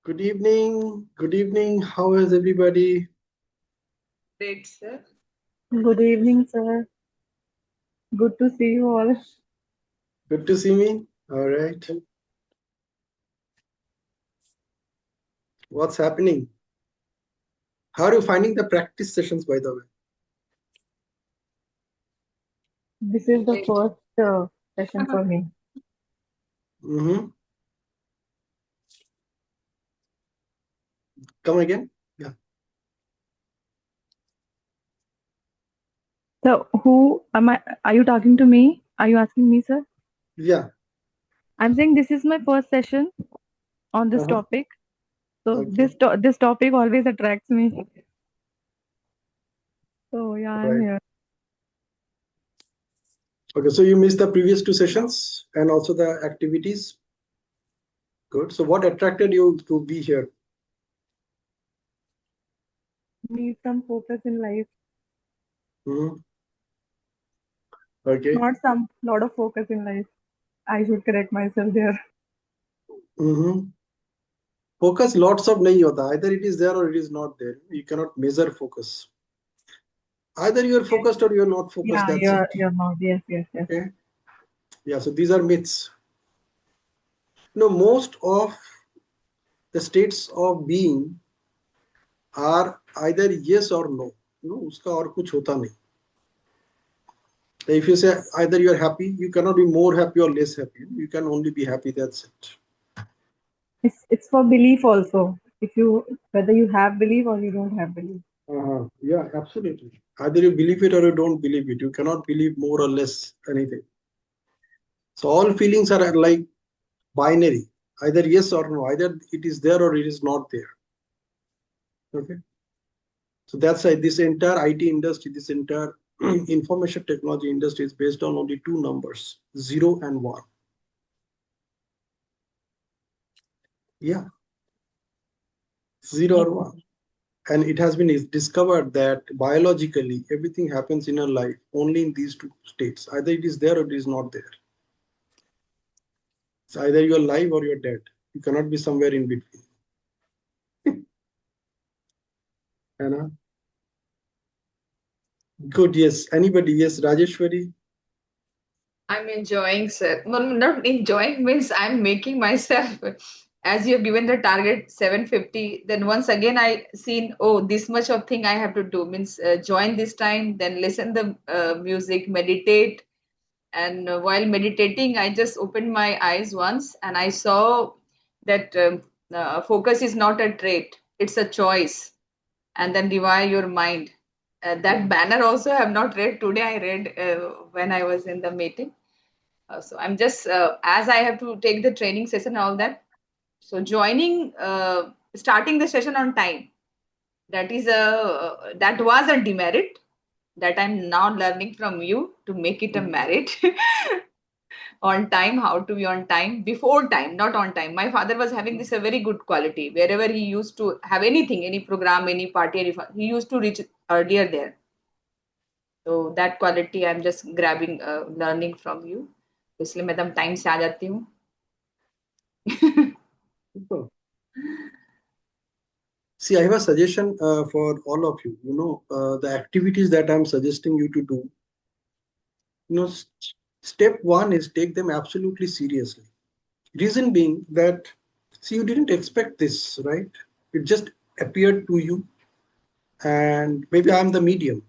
Good evening. Good evening. How is everybody? Great, sir. Good evening, sir. Good to see you all. Good to see me. All right. What's happening? How are you finding the practice sessions, by the way? This is the Great. first session for me. Mm-hmm. Come again? Yeah. So, who am I? Are you talking to me? Are you asking me, sir? Yeah. I'm saying this is my first session on this Uh-huh. topic. So, Okay. this topic always attracts me. So, yeah, All I'm right. here. Okay. So you missed the previous two sessions and also the activities. Good. So what attracted you to be here? Need some focus in life. Mm-hmm. Okay. Not some lot of focus in life. I should correct myself there. Mm-hmm. Focus lots of nahi hota. Either it is there or it is not there. You cannot measure focus. Either you are focused or you are not focused. Yeah, That's it. you're not. Yes, yes, yes. Okay. Yeah. So these are myths. Most of the states of being are either yes or no. उसका और कुछ होता नहीं. If you say either you are happy, you cannot be more happy or less happy. You can only be happy. That's it. It's for belief also. If you whether you have belief or you don't have belief. Yeah, absolutely. Either you believe it or you don't believe it. You cannot believe more or less anything. So all feelings are like binary, either yes or no. Either it is there or it is not there. Okay. So that's why this entire IT industry, this entire information technology industry is based on only two numbers, 0 and 1. Yeah, 0 or 1. And it has been discovered that biologically everything happens in our life only in these two states. Either it is there or it is not there. It's either you're alive or you're dead. You cannot be somewhere in between. Anna? Good, yes. Anybody? Yes, Rajeshwari. I'm enjoying, sir. No, not enjoying means I'm making myself. As you have given the target 750, then once again I seen, oh, this much of thing I have to do. Means join this time, then listen the music, meditate, and while meditating, I just opened my eyes once and I saw that focus is not a trait; it's a choice. And then revive your mind. That banner also I have not read today. I read when I was in the meeting. So I'm just as I have to take the training session and all that. So joining, starting the session on time. That was a demerit that I'm now learning from you to make it a merit. On time, how to be on time, before time, not on time. My father was having this a very good quality. Wherever he used to have anything, any program, any party, he used to reach earlier there. So that quality I'm just grabbing, learning from you. इसलिए मैं एकदम time से आ जाती हूँ. Super. See, I have a suggestion for all of you. The activities that I'm suggesting you to do. Step one is take them absolutely seriously. Reason being that, see, you didn't expect this, right? It just appeared to you, and maybe I'm the medium.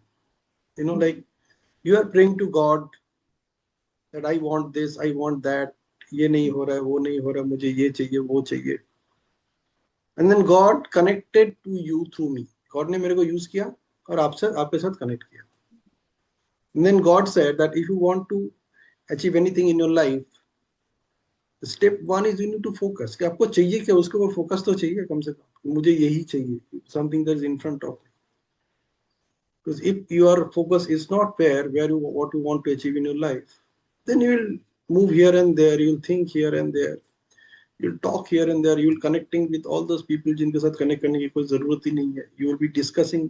Like you are praying to God that I want this, I want that. ये नहीं हो रहा है, वो नहीं हो रहा, मुझे ये चाहिए, वो चाहिए. And then God connected to you through me. God ने मेरे को use किया और आपके साथ connect किया. And then God said that if you want to achieve anything in your life, step one is you need to focus. कि आपको चाहिए क्या, उसके ऊपर focus तो चाहिए कम से कम. मुझे यही चाहिए. Something that is in front of me. Because if your focus is not where what you want to achieve in your life, then you will move here and there. You'll think here and there. You'll talk here and there. You'll connecting with all those people जिनके साथ connect करने की कोई जरूरत ही नहीं है. You will be discussing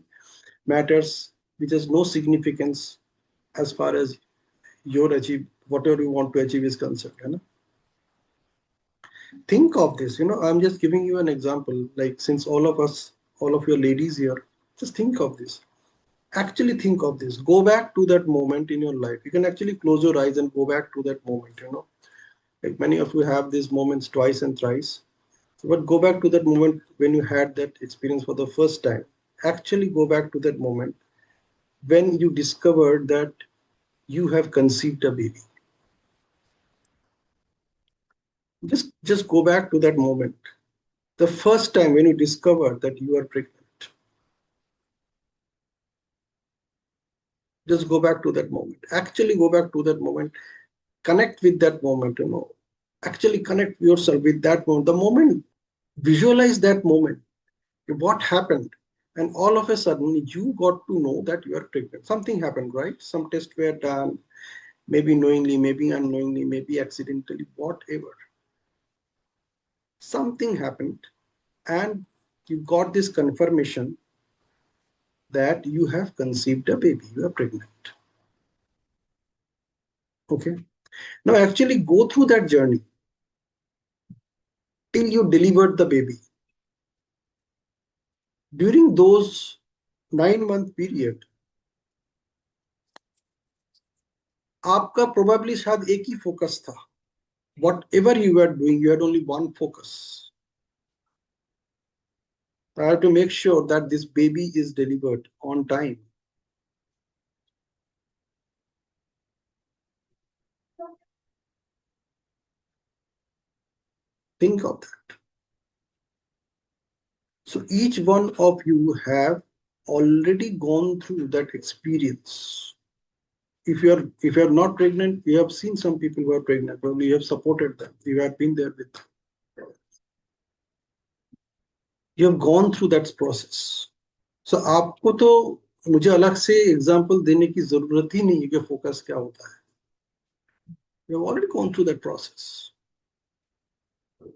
matters which has no significance as far as your achieve whatever you want to achieve is concerned. है ना? Think of this, I'm just giving you an example. Like, since all of us, all of your ladies here, just think of this. Actually think of this. Go back to that moment in your life. You can actually close your eyes and go back to that moment. Like, many of you have these moments twice and thrice. But go back to that moment when you had that experience for the first time. Actually go back to that moment when you discovered that you have conceived a baby. Just go back to that moment. The first time when you discovered that you are pregnant. Just go back to that moment. Actually go back to that moment. Connect with that moment. Actually connect yourself with that moment. The moment, visualize that moment. What happened? And all of a sudden you got to know that you are pregnant. Something happened, right? Some tests were done, maybe knowingly, maybe unknowingly, maybe accidentally, whatever. Something happened, and you got this confirmation that you have conceived a baby, you are pregnant. Okay. Now actually go through that journey till you delivered the baby. During those 9 month period, आपका probably शायद एक ही focus था. Whatever you were doing, you had only one focus. I have to make sure that this baby is delivered on time. Think of that. So each one of you have already gone through that experience. If you are not pregnant, you have seen some people who are pregnant. Probably you have supported them. You have been there with them. You have gone through that process. So आपको तो मुझे अलग से example देने की जरूरत ही नहीं है कि फोकस क्या होता है. You have already gone through that process.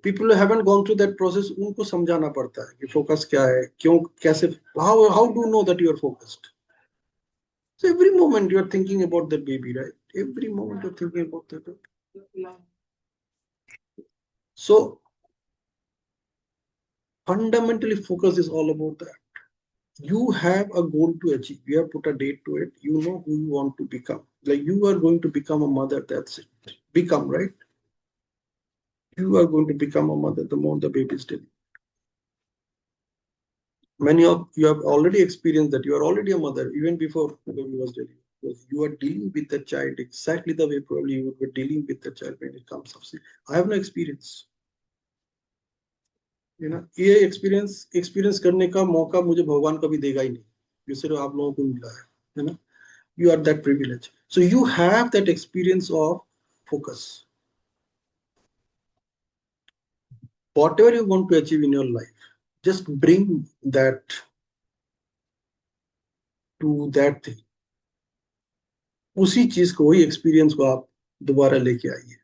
People who haven't gone through that process, उनको समझाना पड़ता है कि फोकस क्या है, क्यों, कैसे, how do you know that you are focused? So every moment you are thinking about the baby, right? Every moment you're thinking about that baby. So fundamentally, focus is all about that. You have a goal to achieve. You have put a date to it. You know who you want to become. Like, you are going to become a mother. That's it. Become, right? You are going to become a mother the moment the baby is delivered. Many of you have already experienced that. You are already a mother even before the baby was delivered. Because you are dealing with the child exactly the way probably you would be dealing with the child when it comes up. See, I have no experience. ये experience करने का मौका मुझे भगवान कभी देगा ही नहीं. ये सिर्फ आप लोगों को मिला है ना. You are that privileged. So you have that experience of focus. Whatever you want to achieve in your life, just bring that to that thing. उसी चीज को, वही एक्सपीरियंस को आप दोबारा लेके आइए.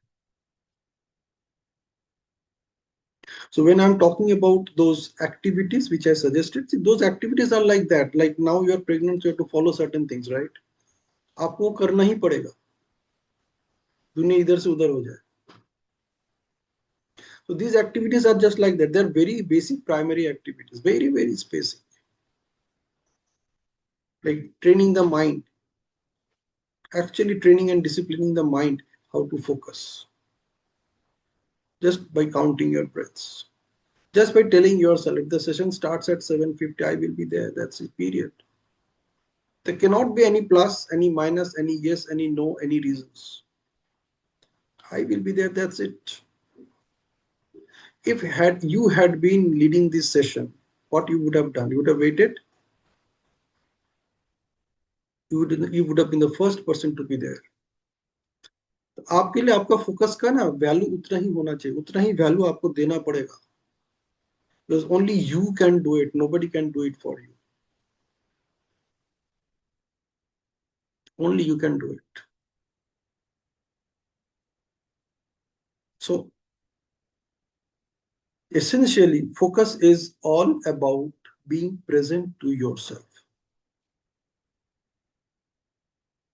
So when I'm talking about those activities which I suggested, see, those activities are like that. Like, now you are pregnant, so you have to follow certain things, right? आपको करना ही पड़ेगा. दुनिया इधर से उधर हो जाए. So these activities are just like that. They're very basic primary activities, very, very basic. Like training the mind, actually training and disciplining the mind how to focus. Just by counting your breaths. Just by telling yourself, if the session starts at 7:50, I will be there. That's it, period. There cannot be any plus, any minus, any yes, any no, any reasons. I will be there, that's it. If you had been leading this session, what you would have done? You would have waited. You would have been the first person to be there. तो आपके लिए आपका focus का ना value उतना ही होना चाहिए, उतना ही वैल्यू आपको देना पड़ेगा. Because only you can do it. Nobody can do it for you. Only you can do it. So essentially, focus is all about being present to yourself.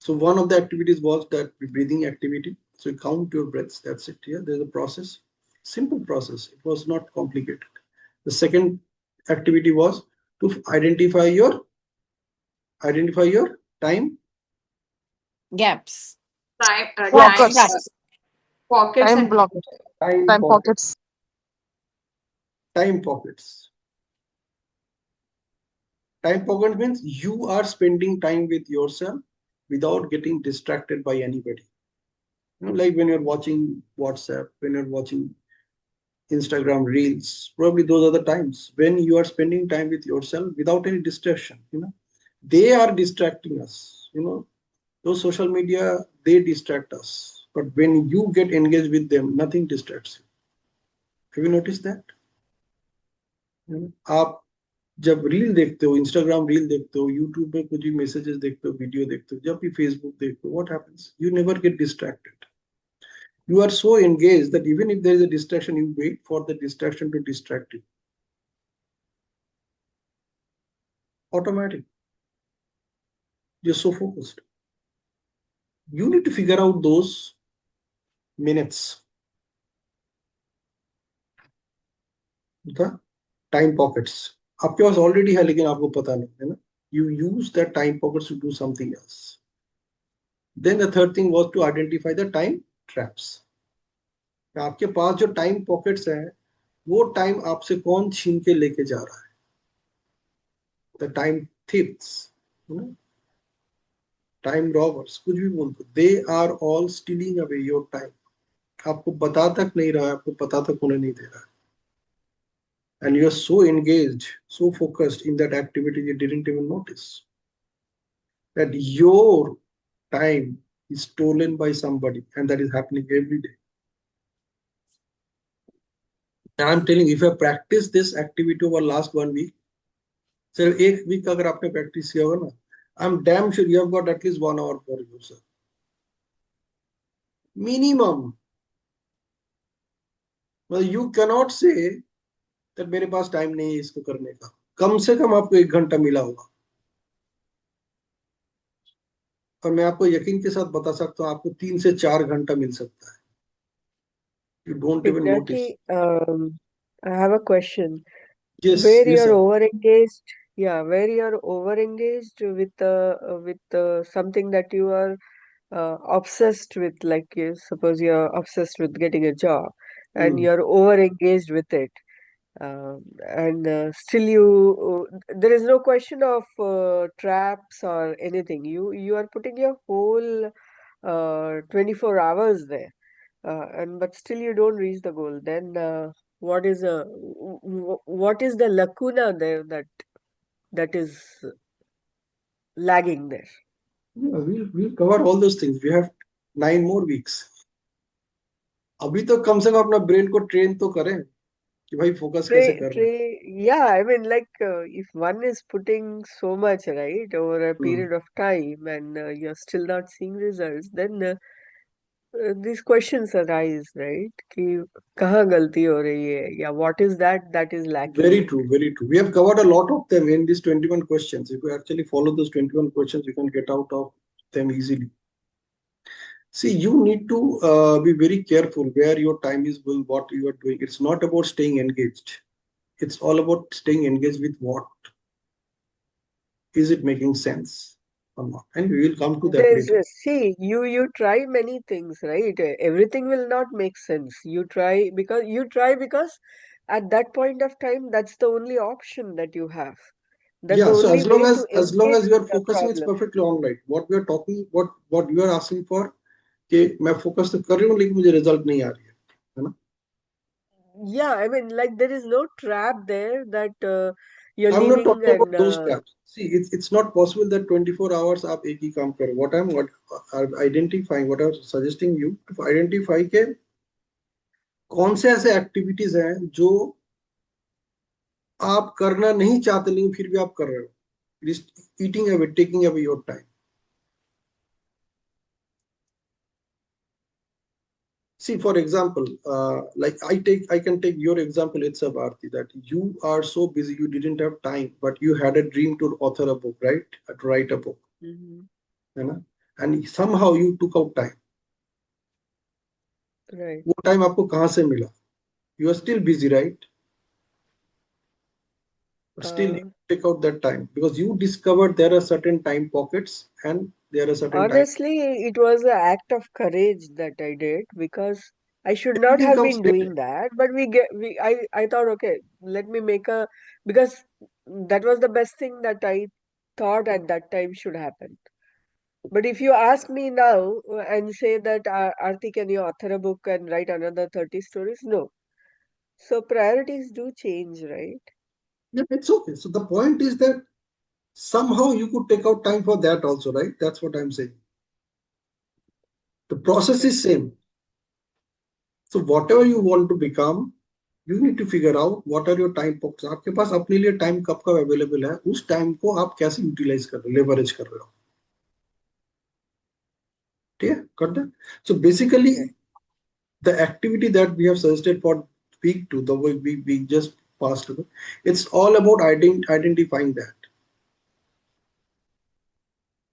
So one of the activities was that breathing activity. So you count your breaths. That's it. Here, there's a process. Simple process. It was not complicated. The second activity was to identify your time Gaps. Time, time Blockers. pockets Time and blockers. time Time pockets. pockets. Time pockets. Time pocket means you are spending time with yourself without getting distracted by anybody. Like when you're watching WhatsApp, when you're watching Instagram reels, probably those are the times when you are spending time with yourself without any distraction. They are distracting us. Those social media, they distract us. But when you get engaged with them, nothing distracts you. Have you noticed that? आप जब reel देखते हो, Instagram reel देखते हो, YouTube में कुछ भी messages देखते हो, वीडियो देखते हो, जब भी फेसबुक देखते हो, what happens? You never get distracted. You are so engaged that even if there is a distraction, you wait for the distraction to distract you. Automatic. You're so focused. You need to figure out those minutes, the time pockets. आपके पास already है लेकिन आपको पता नहीं है ना. You use that time pockets to do something else. Then the third thing was to identify the time traps. आपके पास जो टाइम पॉकेट्स हैं, वो टाइम आपसे कौन छीन के लेके जा रहा है? The time thieves, time robbers, कुछ भी बोल दो, they are all stealing away your time. आपको बता तक नहीं रहा है, आपको पता तक उन्हें नहीं दे रहा है. And you are so engaged, so focused in that activity, you didn't even notice that your time is stolen by somebody, and that is happening every day. And I'm telling you, if I practice this activity over last 1 week, सिर्फ एक week अगर आपने practice किया होगा ना, I'm damn sure you have got at least 1 hour for yourself. Minimum. Well, you cannot say that मेरे पास time नहीं है इसको करने का. कम से कम आपको 1 घंटा मिला होगा. और मैं आपको यकीन के साथ बता सकता हूँ, आपको 3 से 4 घंटा मिल सकता है. You don't even notice. Pinaki, I have a question. Yes, Where yes, you're sir. overengaged, yeah, where you're overengaged with something that you are obsessed with, like suppose you're obsessed with getting a job and Hmm. you're overengaged with it, and still there is no question of traps or anything. You are putting your whole 24 hours there, and but still you don't reach the goal. Then what is the lacuna there that is lagging there? Yeah, we'll cover all those things. We have 9 more weeks. अभी तो कम से कम अपना brain को train तो करें कि भाई focus कैसे कर रहे हैं. Yeah, I mean, like if one is putting so much, right, over a Hmm. period of time and you're still not seeing results, then these questions arise, right? कि कहाँ गलती हो रही है, या what is that is lacking? Very true, very true. We have covered a lot of them in these 21 questions. If you actually follow those 21 questions, you can get out of them easily. See, you need to be very careful where your time is going, what you are doing. It's not about staying engaged. It's all about staying engaged with what. Is it making sense or not? And we will come to that There's later. see, you try many things, right? Everything will not make sense. You try because at that point of time, that's the only option that you have. That's the Yeah, so only as long way as to as long engage as you with are the focusing, it's problem. perfectly all right. What we are talking, what you are asking for, कि मैं focus तो कर रही हूँ लेकिन मुझे result नहीं आ रही है ना? Yeah, I mean, like there is no trap there that you're I'm not leaving talking about and those traps. See, it's not possible that 24 hours आप एक ही काम करो. What I'm identifying, what I'm suggesting you to identify के कौन से ऐसे activities हैं जो आप करना नहीं चाहते लेकिन फिर भी आप कर रहे हो. It is eating away, taking away your time. See, for example, like I can take your example. It's a Bharti that you are so busy, you didn't have time, but you had a dream to author a book, right? To write a book, Mhm. है ना? And somehow you took out time. Right. वो time आपको कहाँ से मिला? You are still busy, right? But still Uh, you take out that time because you discovered there are certain time pockets and there are certain time. Honestly, it was an act of courage that I did because I should not Everything have comes been later. doing that. But I thought, okay, let me make a, because that was the best thing that I thought at that time should happen. But if you ask me now and say that, Aarti, can you author a book and write another 30 stories? No. So priorities do change, right? Yeah, it's okay. So the point is that somehow you could take out time for that also, right? That's what I'm saying. The process Okay. is same. So whatever you want to become, you need to figure out what are your time pockets. आपके पास अपने लिए time कब कब available है, उस time को आप कैसे यूटिलाइज कर रहे हो, लेवरेज कर रहे हो. ठीक है, got that? So basically Okay. the activity that we have suggested for week 2, the we just passed over, it's all about identifying that.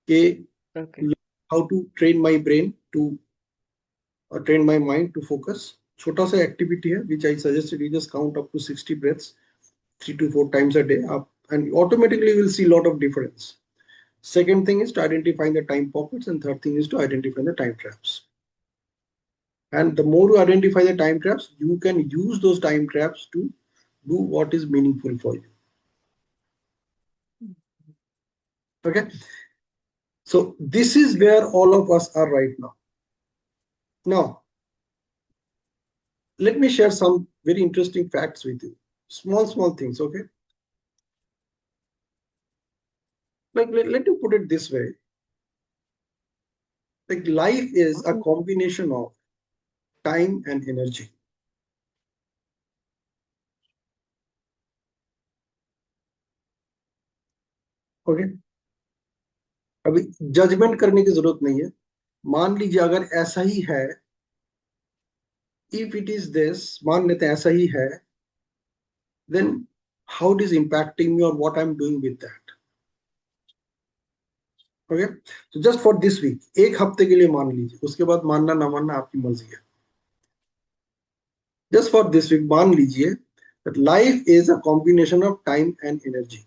Okay, Okay. how to train my brain to train my mind to focus. छोटा सा activity है which I suggested you just count up to 60 breaths 3 to 4 times a day up, and automatically you will see a lot of difference. Second thing is to identifying the time pockets, and third thing is to identify the time traps. And the more you identify the time traps, you can use those time traps to do what is meaningful for you. Okay, so this is Okay. where all of us are right now. Now, let me share some very interesting facts with you. Small things, okay? Like, let me put it this way. Like, life is a combination of time and energy. Okay? अभी judgement करने की जरूरत नहीं है. मान लीजिए अगर ऐसा ही है, if it is this, मान लेते हैं ऐसा ही है, then how it is impacting me or what I'm doing with that. Okay, so just for this week, एक हफ्ते के लिए मान लीजिए, उसके बाद मानना ना मानना आपकी मर्जी है. Just for this week, मान लीजिए that life is a combination of time and energy.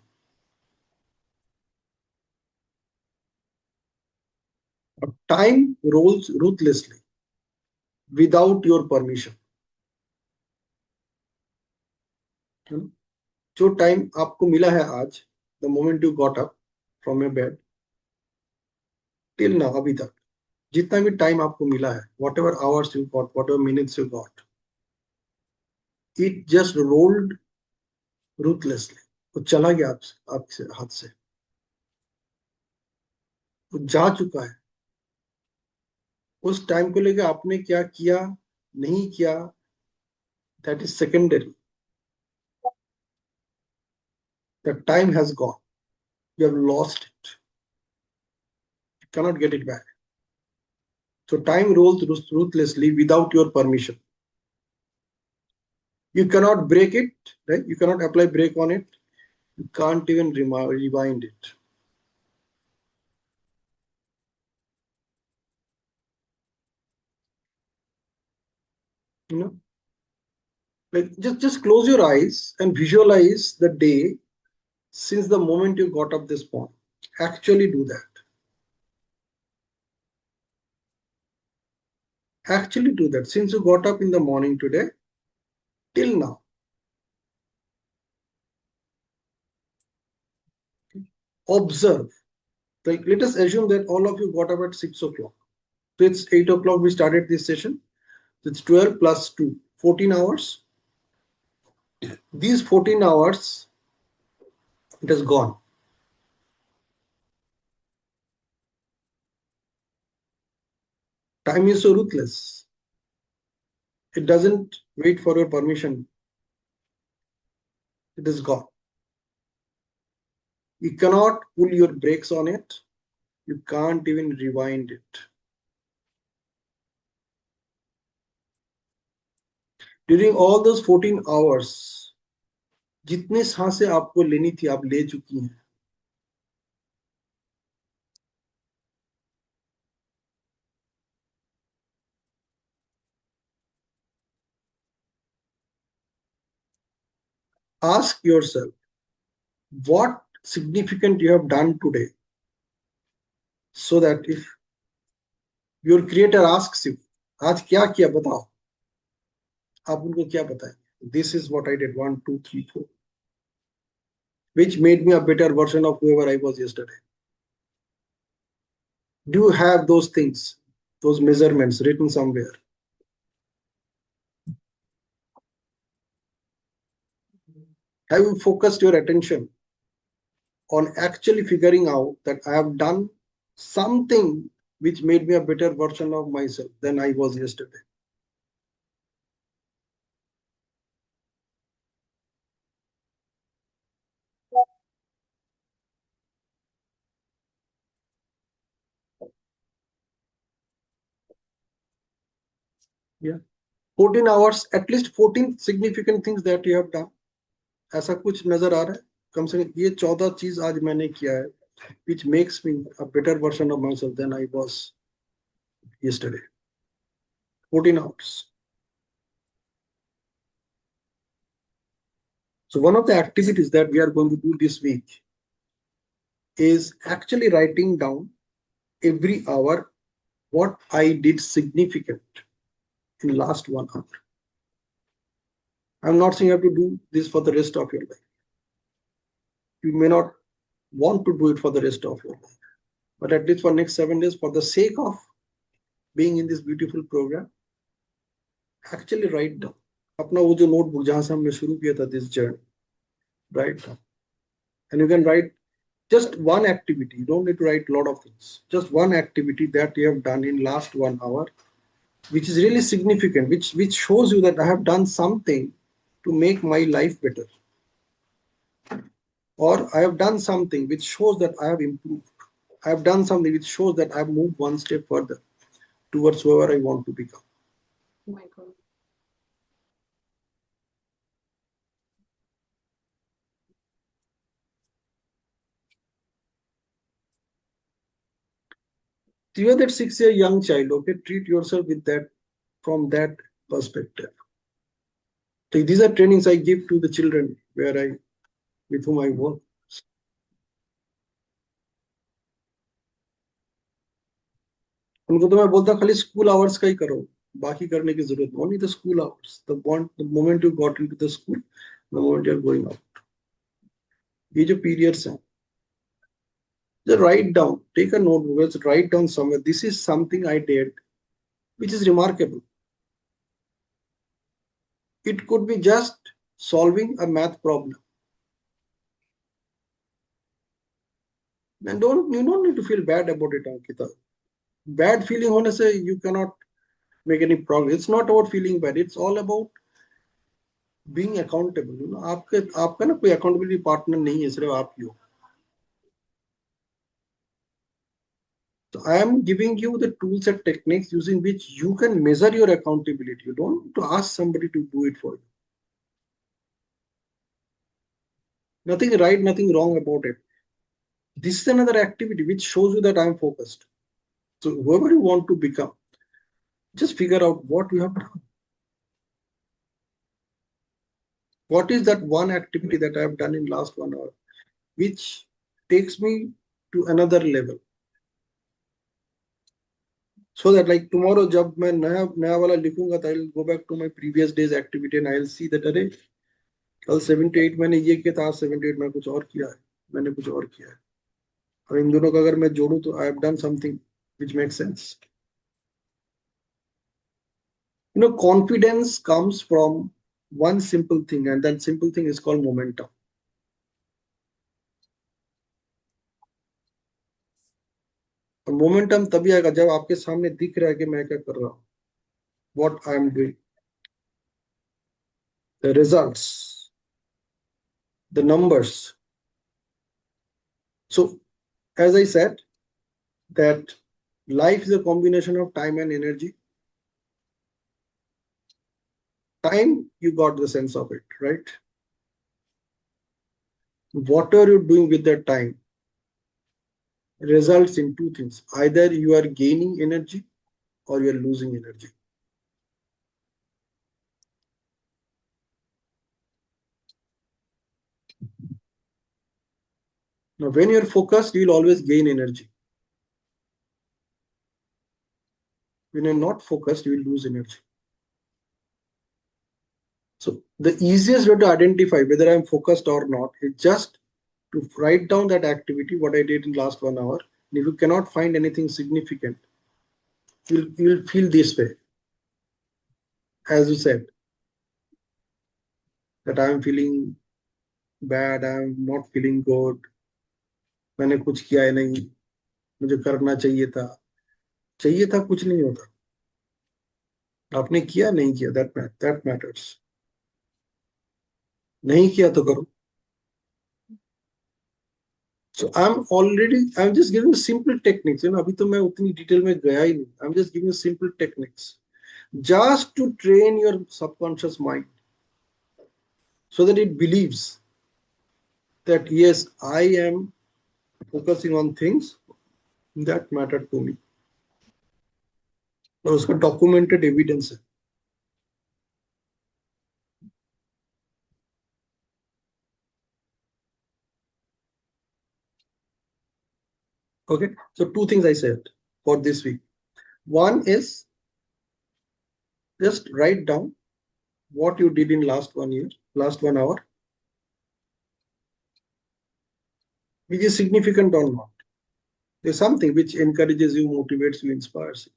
Time rolls ruthlessly without your permission. जो टाइम आपको मिला है आज, the moment you got up from your bed till now, अभी तक जितना भी टाइम आपको मिला है, whatever hours you got, whatever minutes you got, it just rolled ruthlessly. वो चला गया आपसे हाथ से, वो जा चुका है. उस टाइम को लेकर आपने क्या किया, नहीं किया, that is secondary. The time has gone. You have lost it. You cannot get it back. So time rolls ruthlessly without your permission. You cannot break it, right? You cannot apply brake on it. You can't even rewind it. You know, like just close your eyes and visualize the day since the moment you got up this morning. Actually do that. Actually do that. Since you got up in the morning today till now. Observe. Like, let us assume that all of you got up at 6 o'clock. So it's 8 o'clock we started this session. So it's 12 plus 2, 14 hours. These 14 hours, it has gone. Time is so ruthless. It doesn't wait for your permission. It is gone. You cannot pull your brakes on it. You can't even rewind it. During all those 14 hours, जितने सांसें आपको लेनी थी आप ले चुकी हैं. ask yourself what significant you have done today, so that if your creator asks you, आज क्या किया बताओ, आप उनको क्या बताएंगे? This is what I did, 1 2 3 4, which made me a better version of whoever I was yesterday. Do you have those things, those measurements written somewhere? Have you focused your attention on actually figuring out that I have done something which made me a better version of myself than I was yesterday? Yeah. 14 hours, at least 14 significant things that you have done. ऐसा कुछ नजर आ रहा है? कम से कम ये 14 चीज आज मैंने किया है, which makes me a better version of myself than I was yesterday. 14 hours. So one of the activities that we are going to do this week is actually writing down every hour what I did significant in last 1 hour. I'm not saying you have to do this for the rest of your life. You may not want to do it for the rest of your life, but at least for next 7 days, for the sake of being in this beautiful program, actually write down. अपना वो जो notebook जहां से हमने शुरू किया था this journey, write down, and you can write just one activity. You don't need to write a lot of things. Just one activity that you have done in last 1 hour, which is really significant, which shows you that I have done something to make my life better, or I have done something which shows that I have improved. I have done something which shows that I have moved one step further towards whoever I want to become. Oh my God. So you are that 6-year young child, okay? Treat yourself with that, from that perspective. So these are trainings I give to the children with whom I work. उनको तो मैं बोलता खाली school hours का ही करो, बाकी करने की जरूरत नहीं। Only the school hours, the moment you got into the school, the moment you are going out, ये जो पीरियड्स हैं, just write down, take a notebook, just write down somewhere, this is something I did which is remarkable. It could be just solving a math problem. And you don't need to feel bad about it, Ankita. Bad feeling होने से you cannot make any progress. It's not about feeling bad. It's all about being accountable. You know, आपका ना कोई accountability partner नहीं है, सिर्फ आप ही हो. So I am giving you the tools and techniques using which you can measure your accountability. You don't need to ask somebody to do it for you. Nothing right, nothing wrong about it. This is another activity which shows you that I am focused. So whoever you want to become, just figure out what you have done. What is that one activity that I have done in last 1 hour, which takes me to another level? So that like tomorrow, जब मैं नया वाला लिखूंगा, तो I'll go back to my previous day's activity and I'll see that अरे कल 78 मैंने ये किया था, आज 78 में कुछ और किया है, मैंने कुछ और किया है. और इन दोनों का अगर मैं जोड़ूं तो I have done something which makes sense. You know, confidence comes from one simple thing, and that simple thing is called momentum. और मोमेंटम तभी आएगा जब आपके सामने दिख रहा है कि मैं क्या कर रहा हूँ, what I am doing, the results, the numbers. So, as I said, that life is a combination of time and energy. Time, you got the sense of it, right? What are you doing with that time results in two things. Either you are gaining energy or you are losing energy. Now, when you're focused, you will always gain energy. When you're not focused, you will lose energy. So the easiest way to identify whether I'm focused or not is just to write down that activity, what I did in last 1 hour. And if you cannot find anything significant, you'll feel this way. As you said, that I'm feeling bad, I'm not feeling good. मैंने कुछ किया ही नहीं, मुझे करना चाहिए था कुछ नहीं होता. आपने किया नहीं किया, that matters. नहीं किया तो करो. So I'm just giving simple techniques. अभी तो मैं उतनी डिटेल में गया ही नहीं. I'm just giving simple techniques just to train your subconscious mind so that it believes that yes, I am focusing on things that matter to me. और उसका documented evidence है. Okay, so 2 things I said for this week. One is just write down what you did in last 1 year, last 1 hour, which is significant or not. There's something which encourages you, motivates you, inspires you.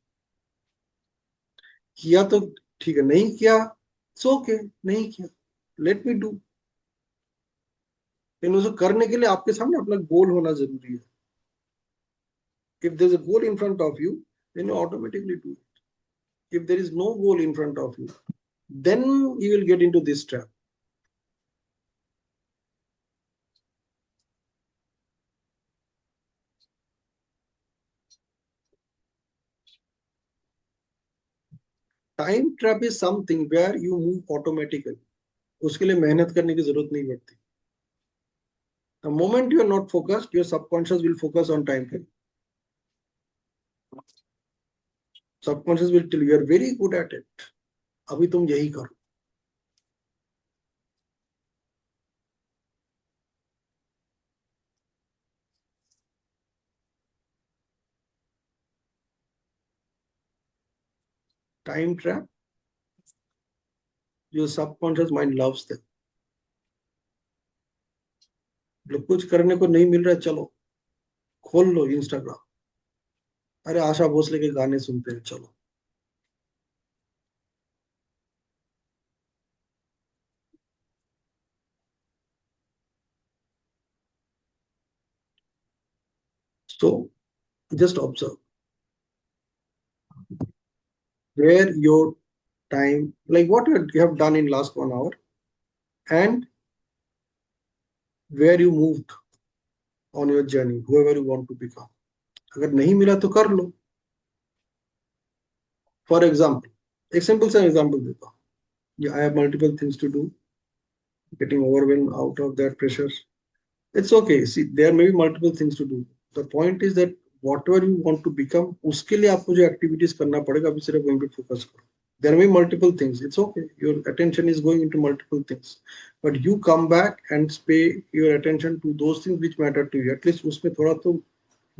किया तो ठीक है, नहीं किया it's okay, नहीं किया, let me do. लेकिन उसको करने के लिए आपके सामने अपना गोल होना जरूरी है. If there's a goal in front of you, then you automatically do it. If there is no goal in front of you, then you will get into this trap. Time trap is something where you move automatically. उसके लिए मेहनत करने की जरूरत नहीं पड़ती. The moment you are not focused, your subconscious will focus on time frame. Subconscious will tell you, you are very good at it. अभी तुम यही करो. Time trap, your subconscious mind loves them. मतलब कुछ करने को नहीं मिल रहा है, चलो खोल लो इंस्टाग्राम. अरे आशा भोसले के गाने सुनते हैं, चलो. So just observe where your time, like what you have done in last 1 hour, and where you moved on your journey, whoever you want to become. अगर नहीं मिला तो कर लो. For example, एक simple सा example देता हूँ. Yeah, I have multiple things to do. Getting overwhelmed out of that pressure. It's okay. See, there may be multiple things to do. The point is that whatever you want to become, उसके लिए आपको जो activities करना पड़ेगा, अभी सिर्फ वहीं पे focus करो. There may be multiple things. It's okay. Your attention is going into multiple things, but you come back and pay your attention to those things which matter to you. At least उसमें थोड़ा तो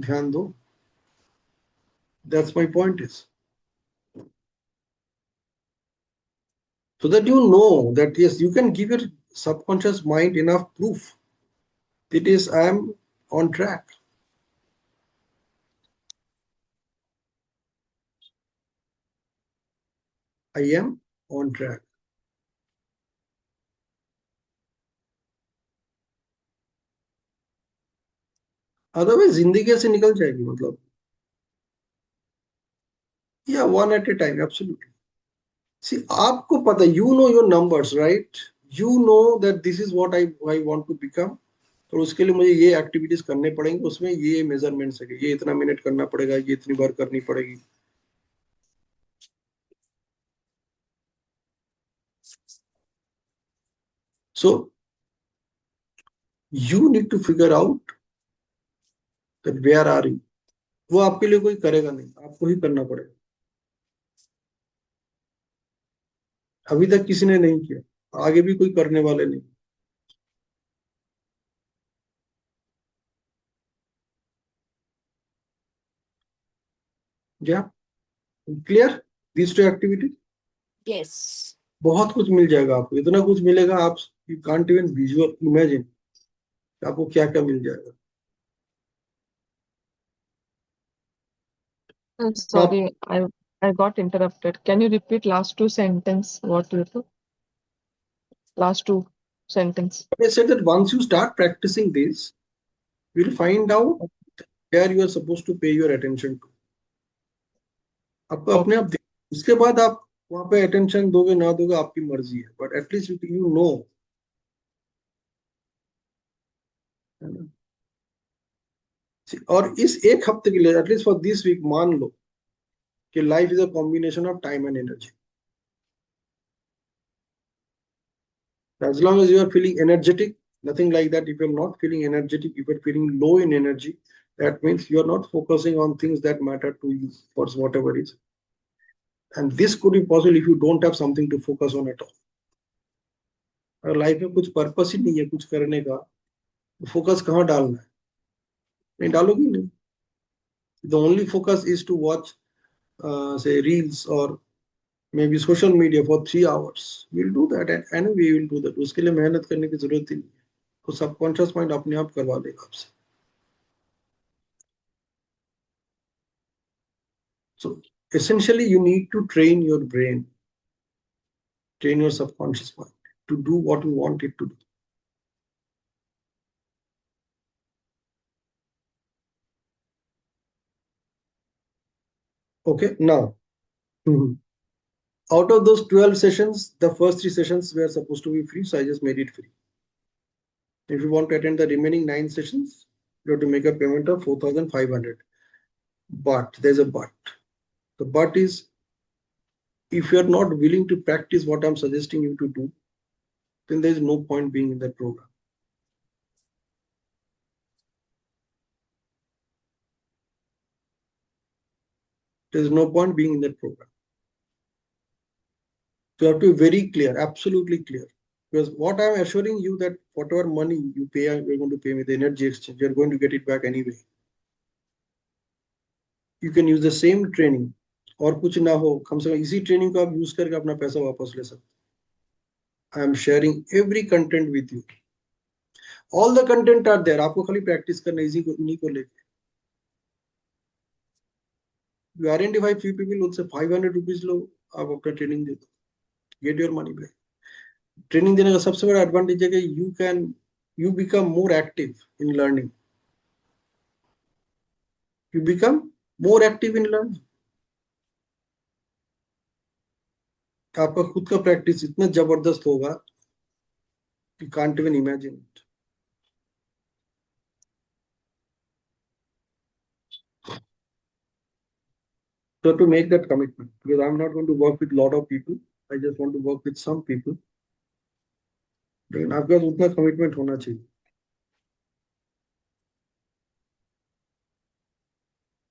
ध्यान दो. That's my point is. So that you know that yes, you can give your subconscious mind enough proof. It is I am on track. I am on track. Otherwise जिंदगी से निकल जाएगी मतलब. Yeah, one at a time, absolutely. See, आपको पता, you know your numbers, right? You know that this is what I want to become. तो उसके लिए मुझे ये एक्टिविटीज करने पड़ेंगे, उसमें ये मेजरमेंट्स है, ये इतना मिनट करना पड़ेगा, ये इतनी बार करनी पड़ेगी. So you need to figure out that where are you. वो आपके लिए कोई करेगा नहीं, आपको ही करना पड़ेगा. अभी तक किसी ने नहीं किया, आगे भी कोई करने वाले नहीं. Yeah, clear? These two activities. Yes. बहुत कुछ मिल जाएगा आपको, इतना कुछ मिलेगा आप you can't even visual imagine आपको क्या क्या मिल जाएगा. I'm Now, sorry, I got interrupted. Can you repeat last two sentence? What you put? Last two sentence. I said that once you start practicing this, you will find out where you are supposed to pay your attention to. आपको अपने Okay. आप उसके बाद आप वहां pay attention दोगे ना दोगे आपकी मर्जी है, बट एटलीस्ट यू नो. और इस एक हफ्ते के लिए एटलीस्ट फॉर दिस वीक मान लो कि life is a combination of time and energy. As long as you are feeling energetic, nothing like that. If you're not feeling energetic, if you're feeling low in energy, that means you're not focusing on things that matter to you for whatever reason. And this could be possible if you don't have something to focus on at all. अगर life में कुछ purpose ही नहीं है कुछ करने का, तो focus कहाँ डालना है? नहीं डालोगे नहीं. The only focus is to watch, say, reels or maybe social media for 3 hours. We'll do that, and anyway, we'll do that. उसके लिए मेहनत करने की जरूरत ही नहीं है. तो सबकॉन्शियस माइंड अपने आप करवा देगा आपसे. So essentially, you need to train your brain, train your subconscious mind to do what you want it to do. Okay, now, out of those 12 sessions, the first 3 sessions were supposed to be free, so I just made it free. If you want to attend the remaining 9 sessions, you have to make a payment of 4,500. But there's a but. The but is if you're not willing to practice what I'm suggesting you to do, then there's no point being in that program. There's no point being in that program. So you have to be very clear, absolutely clear. Because what I'm assuring you that whatever money you pay, you're going to pay with the energy exchange, you're going to get it back anyway. You can use the same training और कुछ ना हो कम से कम इसी training को आप use करके अपना पैसा वापस ले सकते. I am sharing every content with you. All the content are there. आपको खाली प्रैक्टिस करना इसी को इन्हीं को लेके. यू आइडेंटिफाई फ्यू पीपल, उनसे 500 रुपीज लो, आप अपना ट्रेनिंग दे दो, get your money back. Training देने का सबसे बड़ा एडवांटेज है कि you become more active in learning. You become more active in learning. आपका खुद का प्रैक्टिस इतना जबरदस्त होगा, you can't even imagine it. So to make that commitment, because I'm not going to work with a lot of people, I just want to work with some people. लेकिन आपका उतना commitment होना चाहिए.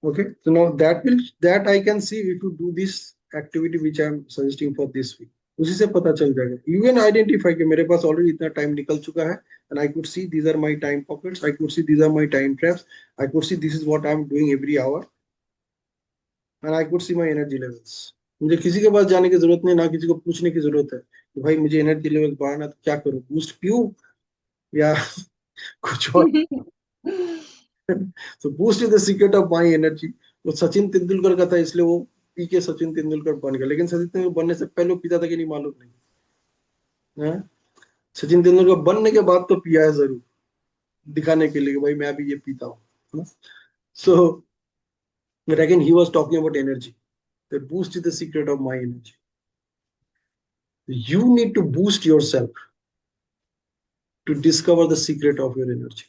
Okay, so now that I can see if you do this activity which I'm suggesting for this week. उसी से पता चल जाएगा. You can identify कि मेरे पास already इतना time निकल चुका है, and I could see these are my time pockets. I could see these are my time traps. I could see this is what I'm doing every hour, and I could see my energy levels. मुझे किसी के पास जाने की जरूरत नहीं, ना किसी को पूछने की जरूरत है कि भाई मुझे एनर्जी लेवल बढ़ाना तो क्या करूं, बूस्ट पीऊं या कुछ और. तो boost is the secret of my energy. वो सचिन तेंदुलकर का था इसलिए वो पी के सचिन तेंदुलकर बन गया, लेकिन सचिन तेंदुलकर बनने से पहले वो पीता था कि नहीं मालूम नहीं है. सचिन तेंदुलकर बनने के बाद तो पिया है जरूर, दिखाने के लिए कि भाई मैं अभी ये पीता हूँ. So but again he was talking about energy. The boost is the secret of my energy. You need to boost yourself to discover the secret of your energy.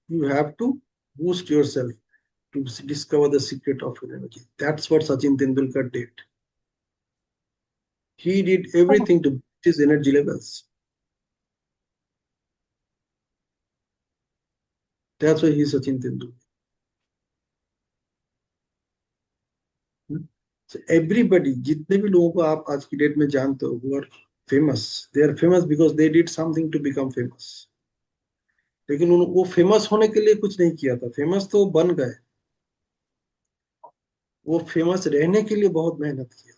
You have to boost yourself to discover the secret of your energy. That's what Sachin Tendulkar did. He did everything to boost his energy levels. That's why he's Sachin Tendulkar. So everybody, जितने भी लोगों को आप आज की date में जानते हो, who are famous, they are famous because they did something to become famous. लेकिन वो फेमस होने के लिए कुछ नहीं किया था, फेमस तो बन गए, वो फेमस रहने के लिए बहुत मेहनत किया।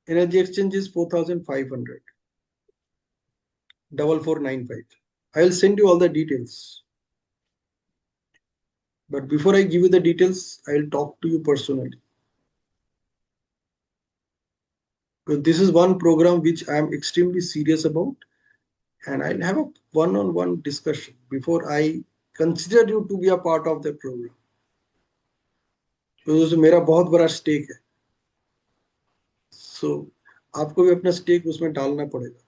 Energy exchange is 4500, 4495. I will send you all the details. But before I give you the details, I will talk to you personally. Because this is one program which I am extremely serious about, and I'll have a one-on-one discussion before I consider you to be a part of the program. क्योंकि उसमें मेरा बहुत बड़ा stake है, so आपको भी अपना stake उसमें डालना पड़ेगा.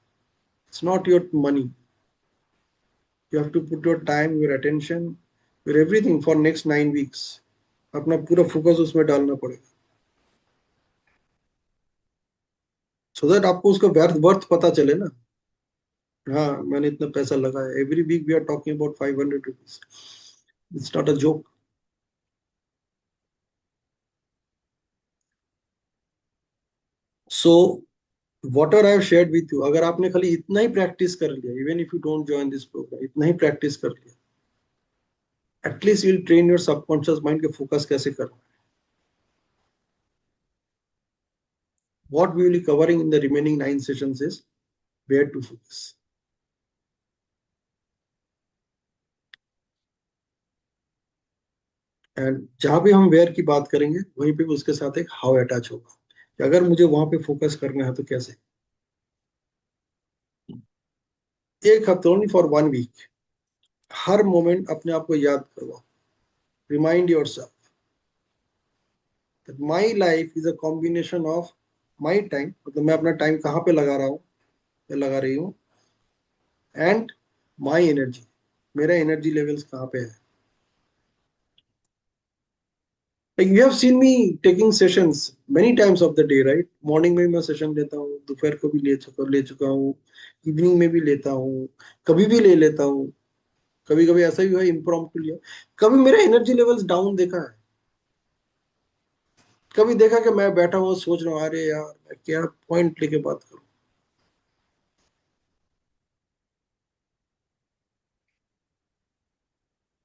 It's not your money. You have to put your time, your attention, your everything for next 9 weeks. अपना पूरा फोकस उसमें डालना पड़ेगा, so that आपको उसका वर्थ पता चले ना. हाँ, मैंने इतना पैसा लगाया. Every week we are talking about 500 rupees. It's not a joke. So whatever I have shared with you, अगर आपने खाली इतना ही प्रैक्टिस कर लिया, even if you don't join this program, इतना ही प्रैक्टिस कर लिया, at least you'll train your subconscious mind के फोकस कैसे करना है. What we will be covering in the remaining 9 sessions is where to focus. And जहां भी हम वेयर की बात करेंगे वहीं पे उसके साथ एक हाउ अटैच होगा कि अगर मुझे वहां पे फोकस करना है तो कैसे. एक हफ्ते, ओनली फॉर 1 वीक, हर मोमेंट अपने आप को याद करवाओ. Remind yourself that my life is a combination of my time, मतलब मैं अपना टाइम कहाँ पे लगा रहा हूँ या लगा रही हूँ, एंड माई एनर्जी, मेरा एनर्जी लेवल्स कहाँ पे है. Like you have seen me taking sessions many times of the day, right? Morning में मैं सेशन लेता हूँ, दोपहर को भी ले चुका हूँ, इवनिंग में भी लेता हूँ, कभी भी ले लेता हूँ. कभी कभी ऐसा भी हुआ इम्प्रॉम्प्टू लिया. कभी मेरा एनर्जी लेवल्स डाउन देखा है, कभी देखा कि मैं बैठा हुआ सोच रहा हूँ अरे यार मैं क्या पॉइंट लेके बात करूँ.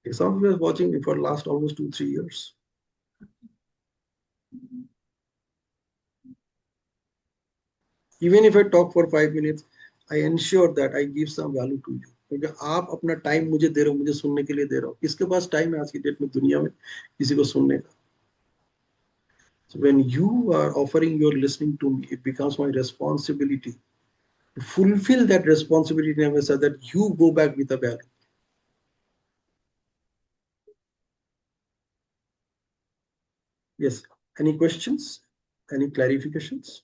Some of you are watching me for last almost 2-3 years. Even if I talk for 5 minutes, I ensure that I give some value to you. क्योंकि आप अपना टाइम मुझे दे रहे हो, मुझे सुनने के लिए दे रहे हो. किसके पास टाइम है आज की डेट में दुनिया में किसी को सुनने का. So when you are offering your listening to me, it becomes my responsibility to fulfill that responsibility and so that you go back with a value. Yes. Any questions? Any clarifications?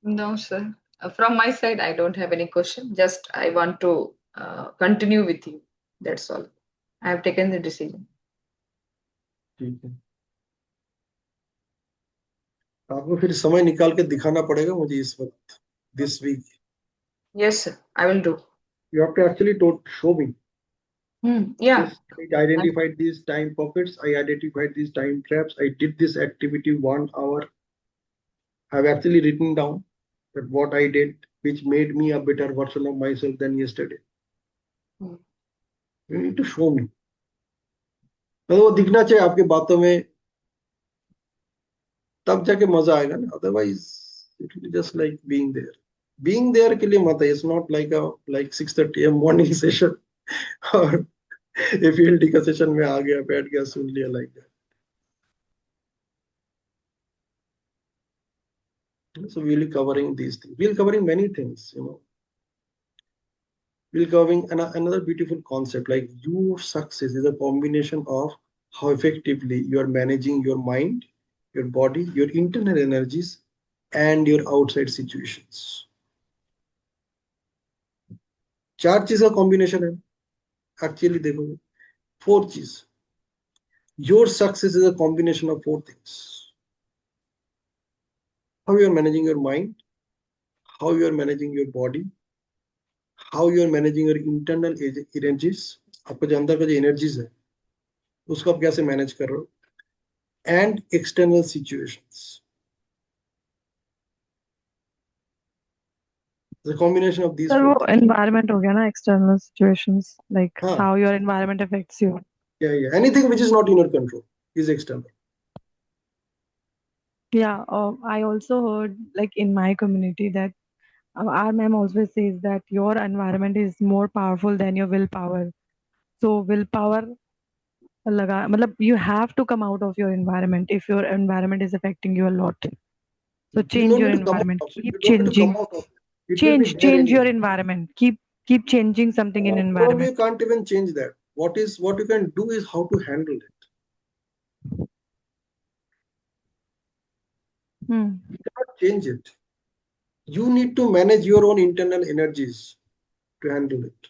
No, sir. From my side, I don't have any question. Just I want to continue with you. That's all. I have taken the decision. ठीक है. आपको फिर समय निकाल के दिखाना पड़ेगा मुझे इस वक्त, this week. Yes, sir. I will do. You have to actually show me. Yeah. Yes, I identified these time pockets. I identified these time traps. I did this activity 1 hour. I've actually written down that what I did, which made me a better version of myself than yesterday. Hmm. You need to show me. तो वो दिखना चाहिए आपके बातों में, तब जाके मजा आएगा ना. Otherwise it will just like being there के लिए मत है. It's not like a like 6:30 AM morning session और ए फील्ड का सेशन में आ गया, बैठ गया, सुन लिया like that. So we'll be covering these things. We'll covering many things, We'll covering another beautiful concept, like your success is a combination of how effectively you are managing your mind, your body, your internal energies, and your outside situations. 4 चीज का combination है actually. देखोगे 4 चीज. Your success is a combination of 4 things: how you are managing your mind, how you are managing your body, how you are managing your internal energies, आपका जो अंदर का जो एनर्जीज है उसको आप कैसे मैनेज कर रहे हो, and external situations. The combination of these sir four वो things. environment हो गया ना, external situations like हाँ, how your environment affects you. yeah. Anything which is not in your control is external. Yeah, I also heard like in my community that our ma'am always says that your environment is more powerful than your willpower. So willpower लगा मतलब you have to come out of your environment if your environment is affecting you a lot. So You change don't your need to come out environment. of it. Keep You don't need to come changing. out of it. It will be there Change your anyway. environment. Keep changing something in Probably environment. you can't even change that. What you can do is how to handle it. Hmm. You cannot change it. You need to manage your own internal energies to handle it.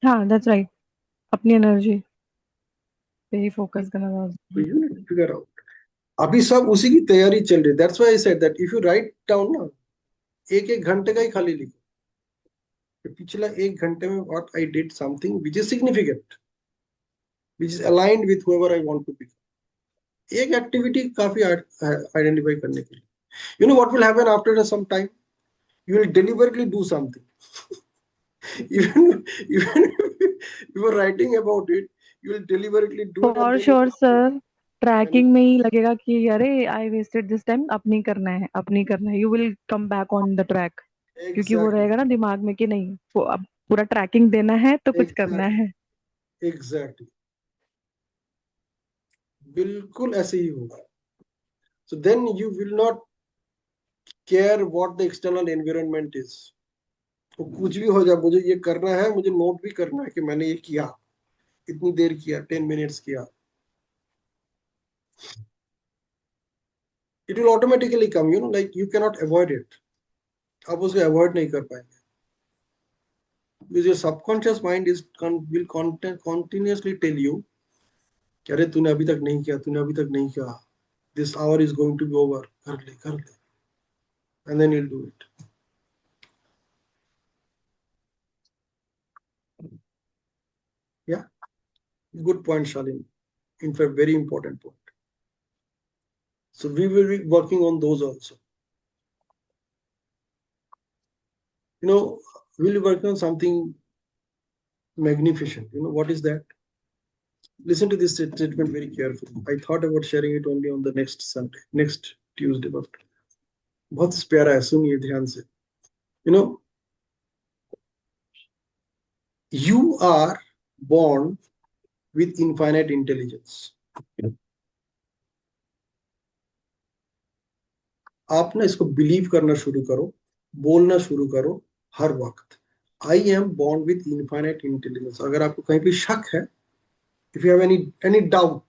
हाँ, that's right. अपनी energy पे ही focus करना So था. you need to figure out. अभी सब उसी की तैयारी चल रही है. That's why I said that if you write down ना, एक घंटे का ही खाली लिखो. पिछला एक घंटे में what I did something which is significant, which is aligned with whoever I want to be. एक एक्टिविटी काफी आइडेंटिफाई करने के लिए. You know what will happen after some time? You will deliberately do something. even if you are writing about it, you will deliberately do it, and for then you sure come to sir, and you tracking में ही लगेगा कि अरे I wasted this time, अब नहीं करना है, अब नहीं करना है. You will come back on the track क्योंकि वो exactly रहेगा ना दिमाग में कि नहीं, वो अब पूरा ट्रैकिंग देना है तो कुछ करना exactly है. exactly बिल्कुल ऐसे ही होगा. So then you will not care what the external environment is. तो कुछ भी हो जाए, मुझे ये करना है, मुझे नोट भी करना है कि मैंने ये किया, इतनी देर किया, 10 minutes किया. It will automatically come, like you cannot avoid it. आप उसको अवॉइड नहीं कर पाएंगे. Because your subconscious mind will continuously tell you कि अरे तूने अभी तक नहीं किया, तूने अभी तक नहीं किया. This hour is going to be over. कर ले. And then you'll do it. Yeah, good point, Shalin. In fact, very important point. So we will be working on those also. We'll be working on something magnificent. What is that? Listen to this statement very carefully. I thought about sharing it only on the next Sunday, next Tuesday. But बहुत प्यारा है, सुनिए ध्यान से. You know, you are born with infinite intelligence. आप ना इसको believe करना शुरू करो, बोलना शुरू करो हर वक्त. I am born with infinite intelligence. अगर आपको कहीं भी शक है, if you have any doubt,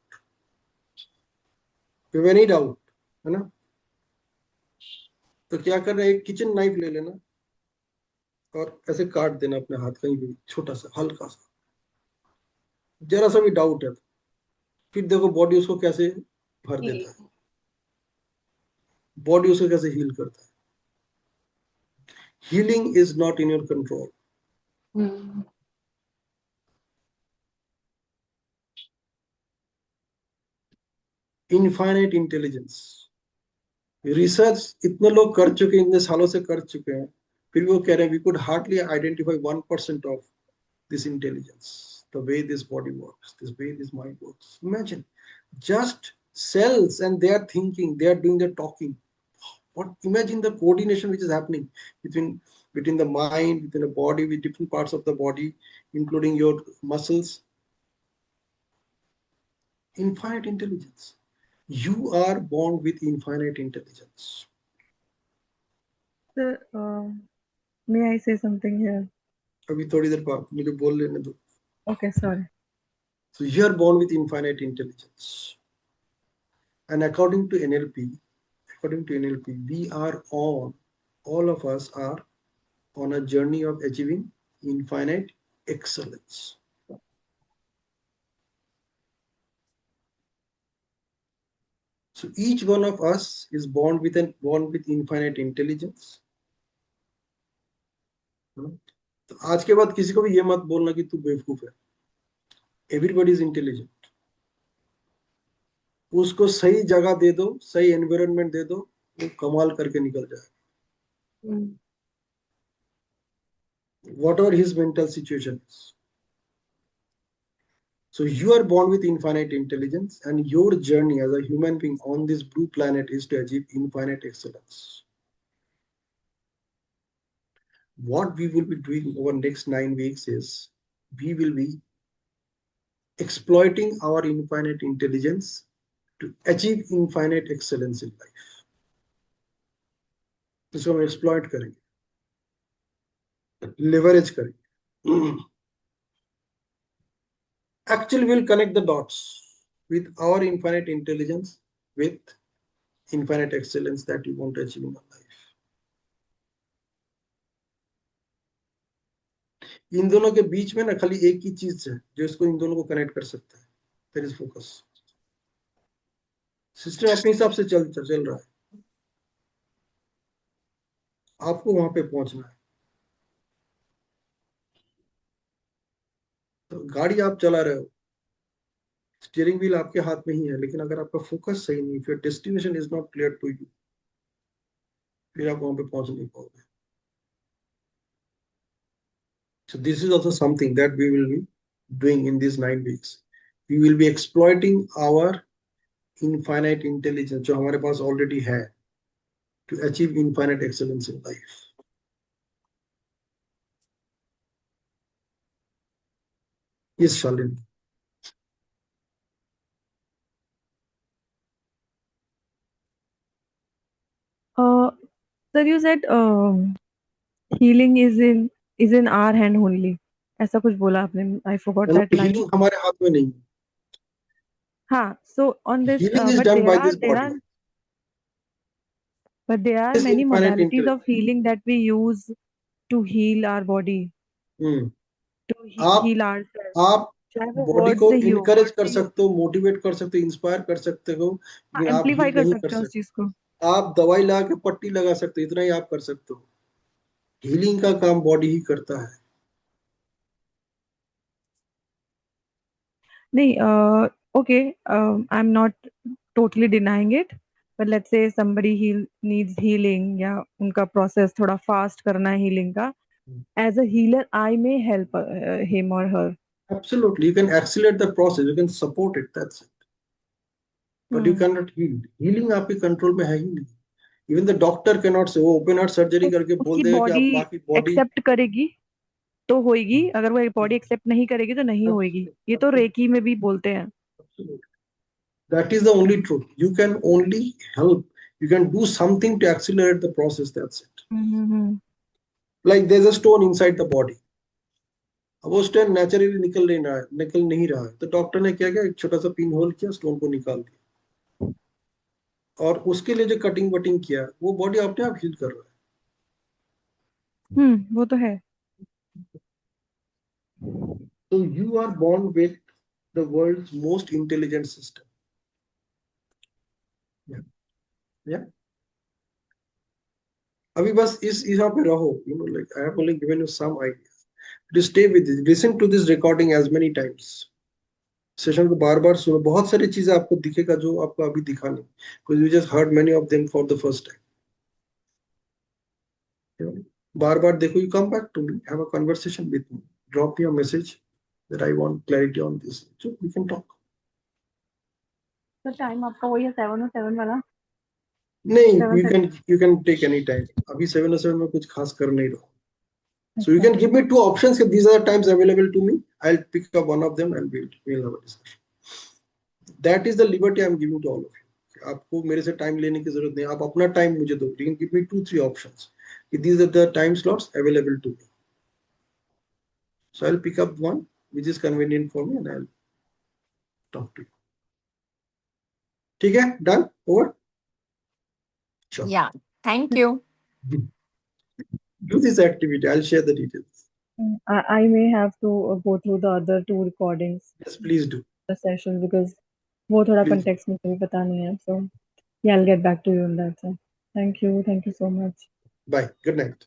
है ना, तो क्या करना है, एक किचन नाइफ ले लेना और ऐसे काट देना अपने हाथ, कहीं भी छोटा सा हल्का सा. जरा सा भी डाउट है तो फिर देखो बॉडी उसको कैसे भर देता है, बॉडी उसको कैसे हील करता है. Healing is not in your control. Infinite intelligence research इतने लोग कर चुके हैं, इतने सालों से कर चुके हैं, फिर भी वो कह रहे हैं we could hardly identify 1% of this intelligence, the way this body works, this way this mind works. Imagine just cells and they are thinking, they are doing the talking. Imagine the coordination which is happening between the mind, within the body, with different parts of the body, including your muscles. Infinite intelligence. You are born with infinite intelligence. Sir, may I say something here? अभी थोड़ी देर बाद मुझे बोल लेने दो. Okay, sorry. So you are born with infinite intelligence. And according to NLP, we are all of us are on a journey of achieving infinite excellence. So each one of us is born with infinite intelligence. तो आज के बाद किसी को भी ये मत बोलना कि तू बेवकूफ है. Everybody is intelligent. उसको सही जगह दे दो, सही एनवायरनमेंट दे दो, वो कमाल करके निकल जाए. whatever his mental situation is. So you are born with infinite intelligence, and your journey as a human being on this blue planet is to achieve infinite excellence. What we will be doing over next 9 weeks is we will be exploiting our infinite intelligence to achieve infinite excellence in life. इसको हम exploit करेंगे, leverage करेंगे. Actually, we'll connect the dots with our infinite intelligence with infinite excellence that you want to achieve in your life. इन दोनों के बीच में ना खाली एक ही चीज है जो इसको इन दोनों को कनेक्ट कर सकता है. That is focus. सिस्टम अपने हिसाब से चल रहा है, आपको वहां पे पहुंचना है. तो गाड़ी आप चला रहे हो, स्टीयरिंग व्हील आपके हाथ में ही है, लेकिन अगर आपका फोकस सही नहीं, फिर destination is not clear to you, फिर आप वहां पे पहुंच नहीं पाओगे. So this is also something that we will be doing in these 9 weeks. We will be exploiting our infinite intelligence जो हमारे पास already है to achieve infinite excellence in life. Yes, Shalin. Sir, you said healing is in our hand only. ऐसा कुछ बोला आपने. I forgot No, that line. healing हमारे हाथ में नहीं. हाँ. So on this, Healing is but done there by are this there body. are but there are This many infinite modalities intelligence. of healing that we use to heal our body, hmm. to आप heal ourselves. आप चाहे वो body word को से ही हो, encourage word कर से ही सकते हो, मोटिवेट कर सकते हो, इंस्पायर कर सकते हो, लेकिन आप एम्पलीफाई हील कर नहीं कर सकते हैं उस सकते. चीज को. आप दवाई ला के पट्टी लगा सकते हो, इतना ही आप कर सकते हो. हीलिंग का काम बॉडी ही करता है. नहीं, okay, I'm not totally denying it, but let's say somebody needs healing या उनका process थोड़ा fast करना है healing का. As a healer, I may help him or her. Absolutely, you can accelerate the process, you can support it, that's it. But you cannot heal. Healing आपके control में है ही नहीं. Even the doctor cannot say वो open heart surgery तो करके बोल उसकी देगा कि बॉडी आप बाकी बॉडी. एक्सेप्ट करेगी तो होएगी, अगर वो बॉडी एक्सेप्ट नहीं करेगी तो नहीं होएगी. ये तो रेकी में भी बोलते हैं. That is the only truth. You can only help. You can do something to accelerate the process. That's it. Hmm. Like there's a stone inside the body. अब वो स्टोन नेचुरली निकल नहीं रहा है, तो डॉक्टर ने क्या किया, एक छोटा सा पिन होल किया, स्टोन को निकाल दिया, और उसके लिए जो कटिंग वटिंग किया, वो बॉडी अपने आप हील कर रहा है. वो तो है. So you are born with the world's most intelligent system. Yeah. Yeah. अभी बस इस यहाँ पे रहो. Like I have only given you some ideas. Just stay with it. Listen to this recording as many times. Session को बार बार सुनो. बहुत सारी चीजें आपको दिखेगा जो आपको अभी दिखा नहीं, because you just heard many of them for the first time. बार बार देखो. You come back to me, have a conversation with me, drop me a message that I want clarity on this, so we can talk. तो time आपका वही है 7 और 7 वाला. नहीं, 7:30. you can take any time. अभी 7 और 7 में कुछ खास कर नहीं रहा. So you can give me two options. If these are the times available to me, I'll pick up one of them and we'll have a discussion. That is the liberty I'm giving to all of you. आपको मेरे से time लेने की जरूरत नहीं. आप अपना time मुझे दो. You can give me 2-3 options. These are the time slots available to me. So I'll pick up one which is convenient for me and I'll talk to you. ठीक है? Done? Over? Sure. Yeah. Thank you. Do this activity. I'll share the details. I may have to go through the other 2 recordings, Yes, please do. the sessions, because वो थोड़ा Please. context मुझे भी पता नहीं है. So yeah, I'll get back to you on that. So thank you so much. Bye. Good night.